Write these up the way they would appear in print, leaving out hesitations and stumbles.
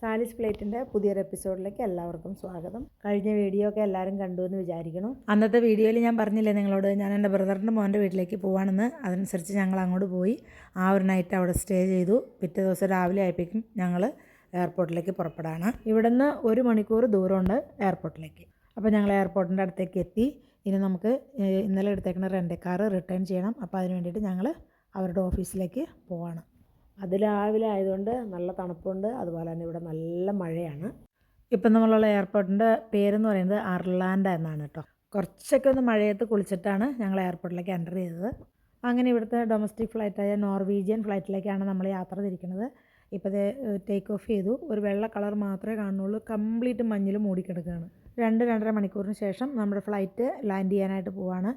സാലിസ് പ്ലേറ്റിൻ്റെ പുതിയൊരു എപ്പിസോഡിലേക്ക് എല്ലാവർക്കും സ്വാഗതം. കഴിഞ്ഞ വീഡിയോ ഒക്കെ എല്ലാവരും കണ്ടു എന്ന് വിചാരിക്കുന്നു. അന്നത്തെ വീഡിയോയിൽ ഞാൻ പറഞ്ഞില്ലേ നിങ്ങളോട്, ഞാൻ എൻ്റെ ബ്രദറിൻ്റെ മോൻ്റെ വീട്ടിലേക്ക് പോവാണെന്ന്. അതനുസരിച്ച് ഞങ്ങൾ അങ്ങോട്ട് പോയി ആ ഒരു നൈറ്റ് അവിടെ സ്റ്റേ ചെയ്തു. പിറ്റേ ദിവസം രാവിലെ ആയപ്പോഴേക്കും ഞങ്ങൾ എയർപോർട്ടിലേക്ക് പുറപ്പെടാണ്. ഇവിടുന്ന് 1 മണിക്കൂർ ദൂരമുണ്ട് എയർപോർട്ടിലേക്ക്. അപ്പോൾ ഞങ്ങൾ എയർപോർട്ടിൻ്റെ അടുത്തേക്ക് എത്തി. ഇനി നമുക്ക് ഇന്നലെ എടുത്തേക്കുന്ന റെൻ്റ് കാർ റിട്ടേൺ ചെയ്യണം. അപ്പോൾ അതിന് വേണ്ടിയിട്ട് ഞങ്ങൾ അവരുടെ ഓഫീസിലേക്ക് പോവാണ്. അത് രാവിലെ ആയതുകൊണ്ട് നല്ല തണുപ്പുണ്ട്, അതുപോലെ തന്നെ ഇവിടെ നല്ല മഴയാണ്. ഇപ്പം നമ്മളുള്ള എയർപോർട്ടിൻ്റെ പേരെന്ന് പറയുന്നത് അർലാൻഡ എന്നാണ് കേട്ടോ. കുറച്ചൊക്കെ ഒന്ന് മഴയത്ത് കുളിച്ചിട്ടാണ് ഞങ്ങൾ എയർപോർട്ടിലേക്ക് എൻ്റർ ചെയ്തത്. അങ്ങനെ ഇവിടുത്തെ ഡൊമസ്റ്റിക് ഫ്ലൈറ്റായ നോർവീജിയൻ ഫ്ലൈറ്റിലേക്കാണ് നമ്മൾ യാത്ര തിരിക്കുന്നത്. ഇപ്പോൾ ടേക്ക് ഓഫ് ചെയ്തു. ഒരു വെള്ള കളർ മാത്രമേ കാണുന്നുള്ളൂ, കംപ്ലീറ്റ് മഞ്ഞിൽ മൂടിക്കിടക്കുകയാണ്. 2-2.5 മണിക്കൂറിന് ശേഷം നമ്മുടെ ഫ്ലൈറ്റ് ലാൻഡ് ചെയ്യാനായിട്ട് പോവാണ്.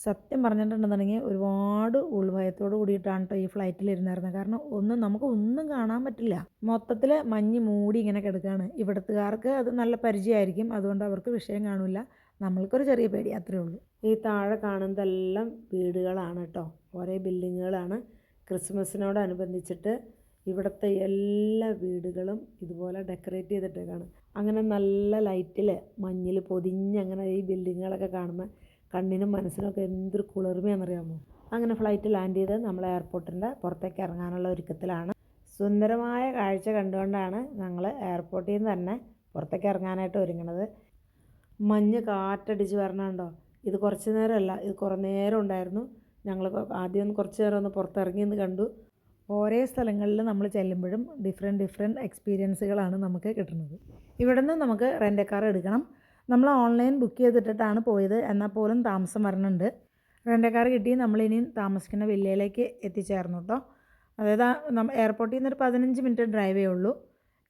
സത്യം പറഞ്ഞിട്ടുണ്ടെന്നുണ്ടെങ്കിൽ ഒരുപാട് ഉൾഭയത്തോട് കൂടിയിട്ടാണ് കേട്ടോ ഈ ഫ്ലൈറ്റിൽ ഇരുന്നായിരുന്നത്. കാരണം നമുക്ക് ഒന്നും കാണാൻ പറ്റില്ല, മൊത്തത്തിൽ മഞ്ഞ് മൂടി ഇങ്ങനെ കിടക്കുകയാണ്. ഇവിടുത്തുകാർക്ക് അത് നല്ല പരിചയമായിരിക്കും, അതുകൊണ്ട് അവർക്ക് വിഷയം കാണില്ല. നമ്മൾക്കൊരു ചെറിയ പേടി, അത്രയേ ഉള്ളൂ. ഈ താഴെ കാണുന്നതെല്ലാം വീടുകളാണ് കേട്ടോ, ഓരോ ബിൽഡിങ്ങുകളാണ്. ക്രിസ്മസിനോടനുബന്ധിച്ചിട്ട് ഇവിടുത്തെ എല്ലാ വീടുകളും ഇതുപോലെ ഡെക്കറേറ്റ് ചെയ്തിട്ടേക്കാണ്. അങ്ങനെ നല്ല ലൈറ്റിൽ മഞ്ഞിൽ പൊതിഞ്ഞങ്ങനെ ഈ ബിൽഡിങ്ങുകളൊക്കെ കാണുമ്പോൾ കണ്ണിനും മനസ്സിനൊക്കെ എന്തൊരു കുളിർമയാണെന്നറിയാമോ. അങ്ങനെ ഫ്ലൈറ്റ് ലാൻഡ് ചെയ്ത് നമ്മൾ എയർപോർട്ടിൻ്റെ പുറത്തേക്ക് ഇറങ്ങാനുള്ള ഒരുക്കത്തിലാണ്. സുന്ദരമായ കാഴ്ച കണ്ടുകൊണ്ടാണ് ഞങ്ങൾ എയർപോർട്ടിൽ നിന്ന് തന്നെ പുറത്തേക്ക് ഇറങ്ങാനായിട്ട് ഒരുങ്ങുന്നത്. മഞ്ഞ് കാറ്റടിച്ച് വരണുണ്ടോ. ഇത് കുറച്ച് നേരമല്ല, ഇത് കുറേ നേരം ഉണ്ടായിരുന്നു. ഞങ്ങൾ ആദ്യം കുറച്ച് നേരം ഒന്ന് പുറത്തിറങ്ങി എന്ന് കണ്ടു. ഓരോ സ്ഥലങ്ങളിൽ നമ്മൾ ചെല്ലുമ്പോഴും ഡിഫറെൻറ്റ് എക്സ്പീരിയൻസുകളാണ് നമുക്ക് കിട്ടുന്നത്. ഇവിടെ നിന്ന് നമുക്ക് റെൻ്റ് കാർ എടുക്കണം. നമ്മൾ ഓൺലൈൻ ബുക്ക് ചെയ്തിട്ടിട്ടാണ് പോയത്, എന്നാൽ പോലും താമസം വരുന്നുണ്ട്. റെൻ്റ് കാർ കിട്ടി നമ്മളിനി താമസിക്കുന്ന വില്ലയിലേക്ക് എത്തിച്ചേർന്നു കേട്ടോ. അതായത് എയർപോർട്ടിൽ നിന്നൊരു 15 മിനിറ്റ് ഡ്രൈവേ ഉള്ളൂ.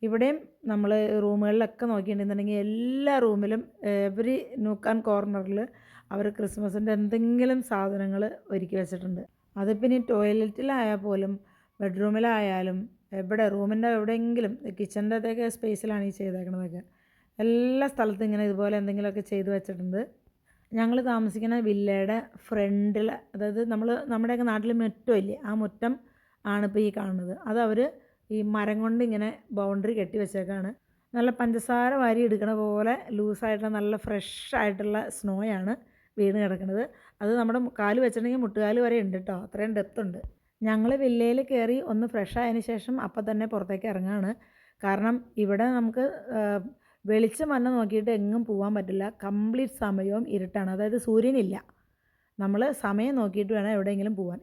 ഇവിടെയും നമ്മൾ റൂമുകളിലൊക്കെ നോക്കിയിട്ടുണ്ടെന്നുണ്ടെങ്കിൽ എല്ലാ റൂമിലും എവറി നൂക്ക് ആൻഡ് കോർണറിൽ അവർ ക്രിസ്മസിൻ്റെ എന്തെങ്കിലും സാധനങ്ങൾ ഒരുക്കി വെച്ചിട്ടുണ്ട്. അതിപ്പോൾ ഇനി ടോയ്ലറ്റിലായാൽ പോലും ബെഡ്റൂമിലായാലും എവിടെ റൂമിൻ്റെ എവിടെയെങ്കിലും കിച്ചൻ്റെ അതൊക്കെ സ്പേസിലാണ് ഈ ചെയ്തേക്കണതൊക്കെ. എല്ലാ സ്ഥലത്തും ഇങ്ങനെ ഇതുപോലെ എന്തെങ്കിലുമൊക്കെ ചെയ്തു വെച്ചിട്ടുണ്ട്. ഞങ്ങൾ താമസിക്കുന്ന വില്ലയുടെ ഫ്രണ്ടിൽ, അതായത് നമ്മുടെയൊക്കെ നാട്ടിൽ മുറ്റമില്ലേ, ആ മുറ്റം ആണിപ്പോൾ ഈ കാണുന്നത്. അത് അവർ ഈ മരം കൊണ്ട് ഇങ്ങനെ ബൗണ്ടറി കെട്ടി വെച്ചേക്കാണ്. നല്ല പഞ്ചസാര വാരി എടുക്കണ പോലെ ലൂസായിട്ടുള്ള നല്ല ഫ്രഷ് ആയിട്ടുള്ള സ്നോയാണ് വീണ് കിടക്കുന്നത്. അത് നമ്മുടെ കാല് വെച്ചിട്ടുണ്ടെങ്കിൽ മുട്ടുകാല് വരെ ഉണ്ട് കേട്ടോ, അത്രയും ഡെപ്ത് ഉണ്ട്. ഞങ്ങൾ വില്ലയിൽ കയറി ഒന്ന് ഫ്രഷ് ആയതിന് ശേഷം അപ്പം തന്നെ പുറത്തേക്ക് ഇറങ്ങുകയാണ്. കാരണം ഇവിടെ നമുക്ക് വെളിച്ചം വന്ന് നോക്കിയിട്ട് എങ്ങും പോകാൻ പറ്റില്ല. കംപ്ലീറ്റ് സമയവും ഇരുട്ടാണ്, അതായത് സൂര്യനില്ല. നമ്മൾ സമയം നോക്കിയിട്ട് വേണം എവിടെയെങ്കിലും പോകാൻ.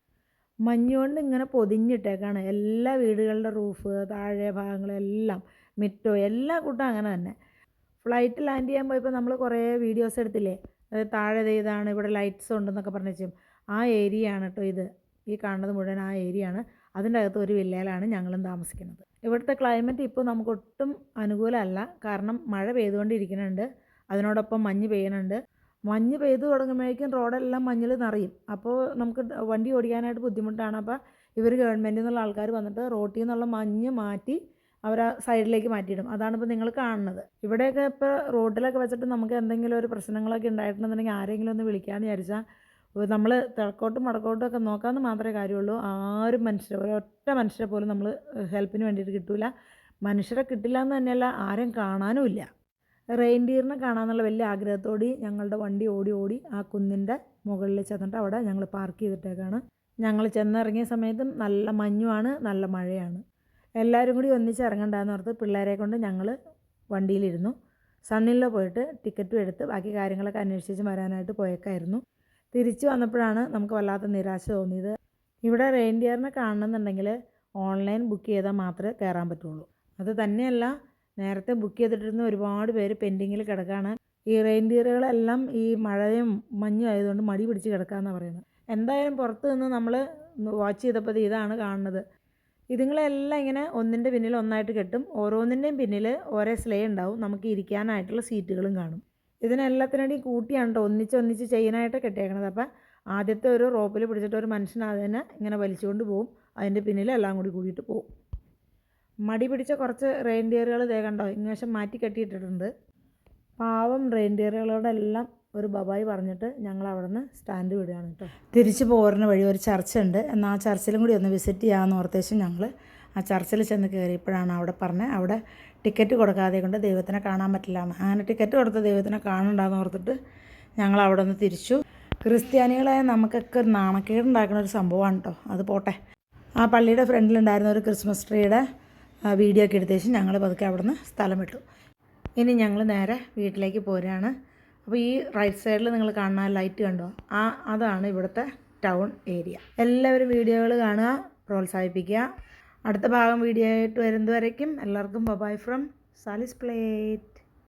മഞ്ഞുകൊണ്ട് ഇങ്ങനെ പൊതിഞ്ഞിട്ടേക്കാണ് എല്ലാ വീടുകളുടെ റൂഫ്, താഴെ ഭാഗങ്ങളെല്ലാം, മിറ്റോ എല്ലാ കൂട്ടം അങ്ങനെ തന്നെ. ഫ്ലൈറ്റ് ലാൻഡ് ചെയ്യാൻ പോയപ്പോൾ നമ്മൾ കുറേ വീഡിയോസ് എടുത്തില്ലേ, അതായത് താഴെ ഇതാണ്, ഇവിടെ ലൈറ്റ്സ് ഉണ്ടെന്നൊക്കെ പറഞ്ഞു. ആ ഏരിയ ആണ് കേട്ടോ ഇത്. ഈ കാണുന്നത് മുഴുവൻ ആ ഏരിയ ആണ്. അതിൻ്റെ അകത്ത് ഒരു വില്ലയിലാണ് ഞങ്ങളും താമസിക്കുന്നത്. ഇവിടുത്തെ ക്ലൈമറ്റ് ഇപ്പോൾ നമുക്കൊട്ടും അനുകൂലമല്ല. കാരണം മഴ പെയ്തുകൊണ്ടിരിക്കുന്നുണ്ട്, അതിനോടൊപ്പം മഞ്ഞ് പെയ്യുന്നുണ്ട്. മഞ്ഞ് പെയ്തു തുടങ്ങുമ്പോഴേക്കും റോഡെല്ലാം മഞ്ഞിൽ നിറയും. അപ്പോൾ നമുക്ക് വണ്ടി ഓടിക്കാനായിട്ട് ബുദ്ധിമുട്ടാണ്. അപ്പോൾ ഇവർ ഗവൺമെൻറ്റിൽ നിന്നുള്ള ആൾക്കാർ വന്നിട്ട് റോട്ടിൽ നിന്നുള്ള മഞ്ഞ് മാറ്റി അവർ ആ സൈഡിലേക്ക് മാറ്റിയിടും. അതാണിപ്പോൾ നിങ്ങൾ കാണുന്നത്. ഇവിടെയൊക്കെ ഇപ്പോൾ റോഡിലൊക്കെ വെച്ചിട്ട് നമുക്ക് എന്തെങ്കിലും ഒരു പ്രശ്നങ്ങളൊക്കെ ഉണ്ടായിട്ടുണ്ടെന്നുണ്ടെങ്കിൽ ആരെങ്കിലും ഒന്ന് വിളിക്കാമെന്ന് വിചാരിച്ചാൽ നമ്മൾ തെക്കോട്ടും വടക്കോട്ടും ഒക്കെ നോക്കാമെന്ന് മാത്രമേ കാര്യമുള്ളൂ. ആരും ഒരൊറ്റ മനുഷ്യരെ പോലും നമ്മൾ ഹെൽപ്പിന് വേണ്ടിയിട്ട് കിട്ടില്ല. മനുഷ്യരെ കിട്ടില്ല എന്ന് തന്നെയല്ല, ആരും കാണാനും ഇല്ല. റെയിൻഡിയറിനെ കാണാമെന്നുള്ള വലിയ ആഗ്രഹത്തോടെ ഞങ്ങളുടെ വണ്ടി ഓടി ആ കുന്നിൻ്റെ മുകളിൽ ചെന്നിട്ട് അവിടെ ഞങ്ങൾ പാർക്ക് ചെയ്തിട്ടേക്കാണ്. ഞങ്ങൾ ചെന്നിറങ്ങിയ സമയത്തും നല്ല മഞ്ഞുമാണ്, നല്ല മഴയാണ്. എല്ലാവരും കൂടി ഒന്നിച്ച് ഇറങ്ങണ്ടെന്ന് ഓർത്ത് പിള്ളേരെ കൊണ്ട് ഞങ്ങൾ വണ്ടിയിലിരുന്നു. സണ്ണിലോ പോയിട്ട് ടിക്കറ്റും എടുത്ത് ബാക്കി കാര്യങ്ങളൊക്കെ അന്വേഷിച്ച് വരാനായിട്ട് പോയേക്കായിരുന്നു. തിരിച്ചു വന്നപ്പോഴാണ് നമുക്ക് വല്ലാത്ത നിരാശ തോന്നിയത്. ഇവിടെ റെയിൻഡിയറിനെ കാണണമെന്നുണ്ടെങ്കിൽ ഓൺലൈൻ ബുക്ക് ചെയ്താൽ മാത്രമേ കയറാൻ പറ്റുള്ളൂ. അത് തന്നെയല്ല, നേരത്തെ ബുക്ക് ചെയ്തിട്ടിരുന്ന ഒരുപാട് പേര് പെൻഡിങ്ങിൽ കിടക്കുകയാണ്. ഈ റെയിൻഡിയറുകളെല്ലാം ഈ മഴയും മഞ്ഞും ആയതുകൊണ്ട് മടി പിടിച്ച് കിടക്കാമെന്നാണ് പറയുന്നത്. എന്തായാലും പുറത്ത് നിന്ന് നമ്മൾ വാച്ച് ചെയ്തപ്പോൾ ഇതാണ് കാണുന്നത്. ഇതുങ്ങളെല്ലാം ഇങ്ങനെ ഒന്നിൻ്റെ പിന്നിൽ ഒന്നായിട്ട് കെട്ടും. ഓരോന്നിൻ്റെയും പിന്നിൽ ഓരോ സ്ലേ ഉണ്ടാവും, നമുക്ക് ഇരിക്കാനായിട്ടുള്ള സീറ്റുകളും കാണും. ഇതിനെല്ലാത്തിനേയും കൂട്ടിയാണ് കേട്ടോ ഒന്നിച്ച് ചെയ്യാനായിട്ട് കെട്ടിയേക്കണത്. അപ്പം ആദ്യത്തെ ഒരു റോപ്പിൽ പിടിച്ചിട്ട് ഒരു മനുഷ്യൻ അതിനെ ഇങ്ങനെ വലിച്ചുകൊണ്ട് പോവും, അതിൻ്റെ പിന്നിൽ എല്ലാം കൂടിയിട്ട് പോവും. മടി പിടിച്ച കുറച്ച് റെയിൻഡിയറുകൾ കണ്ടോ ഇങ്ങേശം മാറ്റി കെട്ടിയിട്ടിട്ടുണ്ട്. പാവം റെയിൻഡിയറുകളോടെല്ലാം ഒരു ബബായി പറഞ്ഞിട്ട് ഞങ്ങൾ അവിടെ നിന്ന് സ്റ്റാൻഡ് വിടുകയാണ് കേട്ടോ. തിരിച്ച് പോരുന്ന വഴി ഒരു ചർച്ചുണ്ട്, എന്നാൽ ആ ചർച്ചിലും കൂടി ഒന്ന് വിസിറ്റ് ചെയ്യാമെന്ന് ഓർത്തേശം ഞങ്ങൾ ആ ചർച്ചിൽ ചെന്ന് കയറിയപ്പോഴാണ് അവിടെ പറഞ്ഞത് അവിടെ ടിക്കറ്റ് കൊടുക്കാതെ കൊണ്ട് ദൈവത്തിനെ കാണാൻ പറ്റില്ല എന്ന്. അങ്ങനെ ടിക്കറ്റ് കൊടുത്ത് ദൈവത്തിനെ കാണണ്ടാന്ന് ഓർത്തിട്ട് ഞങ്ങൾ അവിടെ നിന്ന് തിരിച്ചു. ക്രിസ്ത്യാനികളായ നമുക്കൊക്കെ നാണക്കേടുണ്ടാക്കുന്ന ഒരു സംഭവമാണ് കേട്ടോ. അത് പോട്ടെ. ആ പള്ളിയുടെ ഫ്രണ്ടിലുണ്ടായിരുന്ന ഒരു ക്രിസ്മസ് ട്രീയുടെ വീഡിയോ ഒക്കെ എടുത്ത ശേഷം ഞങ്ങൾ പതുക്കെ അവിടെ നിന്ന് സ്ഥലം വിട്ടു. ഇനി ഞങ്ങൾ നേരെ വീട്ടിലേക്ക് പോരുകയാണ്. അപ്പോൾ ഈ റൈറ്റ് സൈഡിൽ നിങ്ങൾ കാണുന്ന ലൈറ്റ് കണ്ടോ, അതാണ് ഇവിടുത്തെ ടൗൺ ഏരിയ. എല്ലാവരും വീഡിയോകൾ കാണുക, പ്രോത്സാഹിപ്പിക്കുക. അടുത്ത ഭാഗം വീഡിയോ ആയിട്ട് വരുന്നതുവരേക്കും എല്ലാവർക്കും ബൈ ഫ്രം സാലിസ് പ്ലേറ്റ്.